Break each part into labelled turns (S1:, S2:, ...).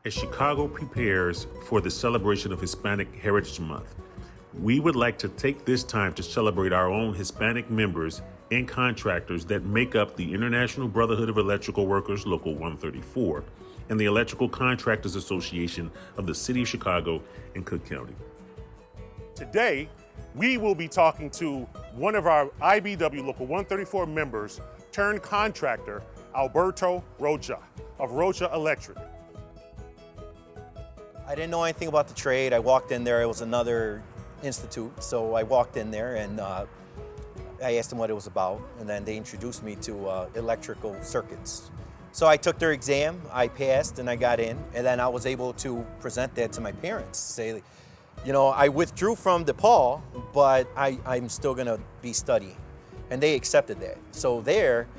S1: As Chicago prepares for the celebration of Hispanic Heritage Month, we would like to take this time to celebrate our own Hispanic members and contractors that make up the International Brotherhood of Electrical Workers, Local 134, and the Electrical Contractors Association of the City of Chicago and Cook County.
S2: Today, we will be talking to one of our IBEW Local 134 members turned contractor, Alberto Rocha of Rocha Electric.
S3: I didn't know anything about the trade. I walked in there, it was another institute, so I walked in there and I asked them what it was about, and then they introduced me to electrical circuits. So I took their exam, I passed, and I got in, and then I was able to present that to my parents, say, you know, I withdrew from DePaul, but I'm still gonna be studying, and they accepted that. So there,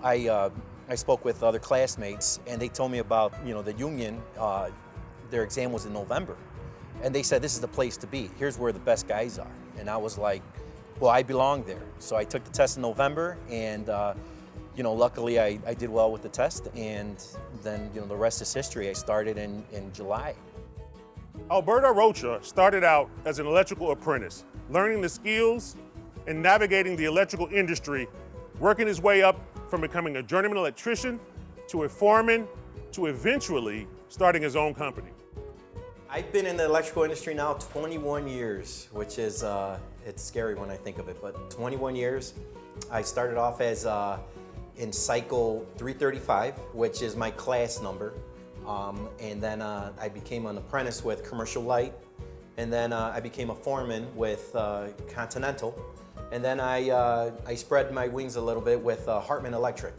S3: I spoke with other classmates, and they told me about, you know, the union. Their exam was in November, and they said, this is the place to be. Here's where the best guys are. And I was like, well, I belong there. So I took the test in November, and you know, luckily I did well with the test, and then, you know, the rest is history. I started in July.
S2: Alberto Rocha started out as an electrical apprentice, learning the skills and navigating the electrical industry, working his way up from becoming a journeyman electrician to a foreman to eventually starting his own company.
S3: I've been in the electrical industry now 21 years, which is, it's scary when I think of it, but 21 years. I started off as in cycle 335, which is my class number. And then I became an apprentice with Commercial Light. And then I became a foreman with Continental. And then I spread my wings a little bit with Hartman Electric.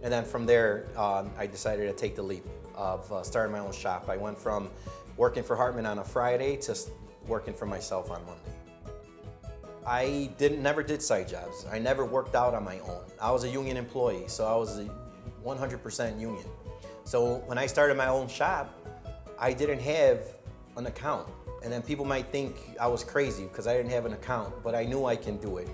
S3: And then from there, I decided to take the leap of starting my own shop. I went from working for Hartman on a Friday to working for myself on Monday. I never did side jobs. I never worked out on my own. I was a union employee, so I was 100% union. So when I started my own shop, I didn't have an account. And then people might think I was crazy because I didn't have an account, but I knew I can do it.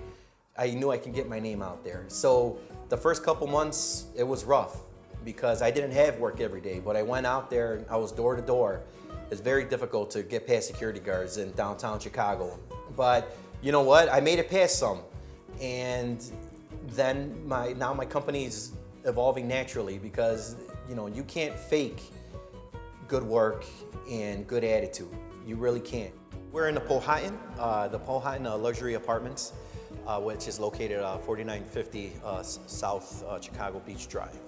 S3: I knew I can get my name out there. So the first couple months, it was rough because I didn't have work every day, but I went out there, I was door to door. It's very difficult to get past security guards in downtown Chicago. But you know what? I made it past some. And then now my company's evolving naturally because, you know, you can't fake good work and good attitude. You really can't. We're in the Powhatan luxury apartments, which is located 4950 South Chicago Beach Drive.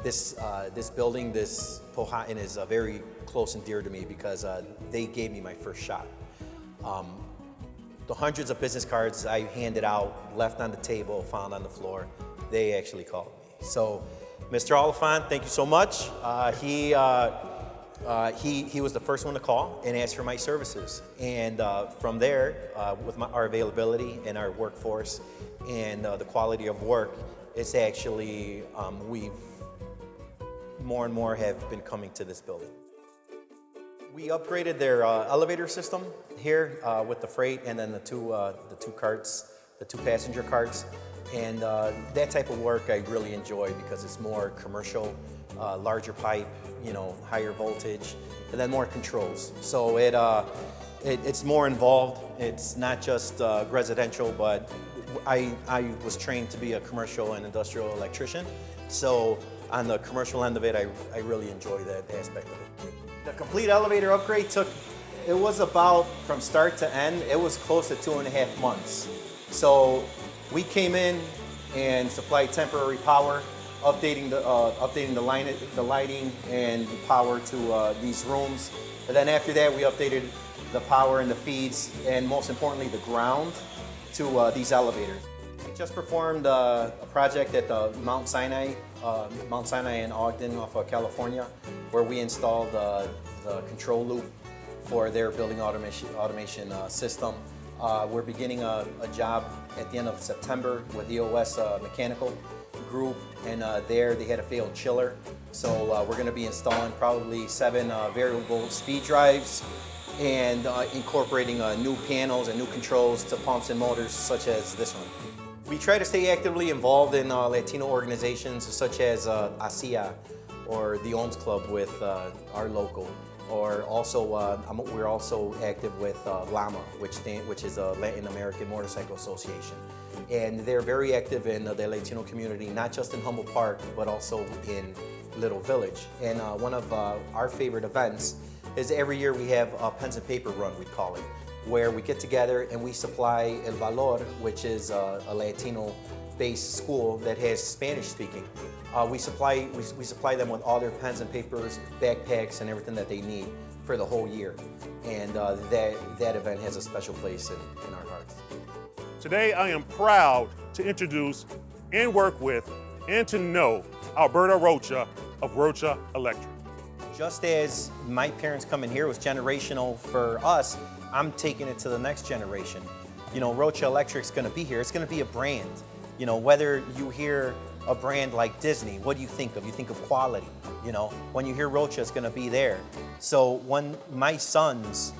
S3: This building, this Powhatan, is very close and dear to me because they gave me my first shop. The hundreds of business cards I handed out, left on the table, found on the floor, they actually called me. So, Mr. Oliphant, thank you so much. He was the first one to call and ask for my services. And from there, with our availability and our workforce and the quality of work, it's actually, we've more and more have been coming to this building. We upgraded their elevator system here with the freight and then the two passenger carts. And that type of work I really enjoy because it's more commercial, larger pipe, you know, higher voltage, and then more controls. So it's more involved. It's not just residential, but I was trained to be a commercial and industrial electrician. So on the commercial end of it, I really enjoy that aspect of it. The complete elevator upgrade it was about, from start to end, it was close to 2.5 months. So we came in and supplied temporary power, updating the lighting and the power to these rooms. And then after that, we updated the power and the feeds, and most importantly, the ground to these elevators. We just performed a project at the Mount Sinai in Ogden off of California, where we installed the control loop for their building automation system. We're beginning a job at the end of September with EOS Mechanical Group, and there they had a failed chiller. So we're going to be installing probably 7 variable speed drives and incorporating new panels and new controls to pumps and motors such as this one. We try to stay actively involved in Latino organizations such as ASIA, or the Ohms Club with our local, or also we're also active with LAMA, which is a Latin American Motorcycle Association. And they're very active in the Latino community, not just in Humboldt Park, but also in Little Village. And one of our favorite events is every year we have a pens and paper run, we call it, where we get together and we supply El Valor, which is a Latino-based school that has Spanish speaking. We supply them with all their pens and papers, backpacks, and everything that they need for the whole year. And that event has a special place in our hearts.
S2: Today, I am proud to introduce and work with and to know Alberto Rocha of Rocha Electric.
S3: Just as my parents coming here was generational for us, I'm taking it to the next generation. You know, Rocha Electric's gonna be here. It's gonna be a brand. You know, whether you hear a brand like Disney, what do you think of? You think of quality. You know, when you hear Rocha, it's gonna be there. So when my sons,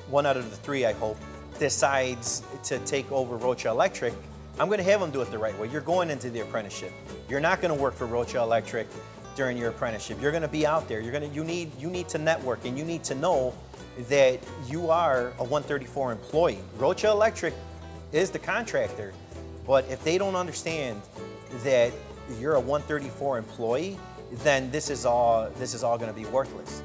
S3: one out of the three, I hope, decides to take over Rocha Electric, I'm gonna have them do it the right way. You're going into the apprenticeship. You're not gonna work for Rocha Electric during your apprenticeship. You're gonna be out there. You need to network, and you need to know that you are a 134 employee. Rocha Electric is the contractor, but if they don't understand that you're a 134 employee, then this is all gonna be worthless.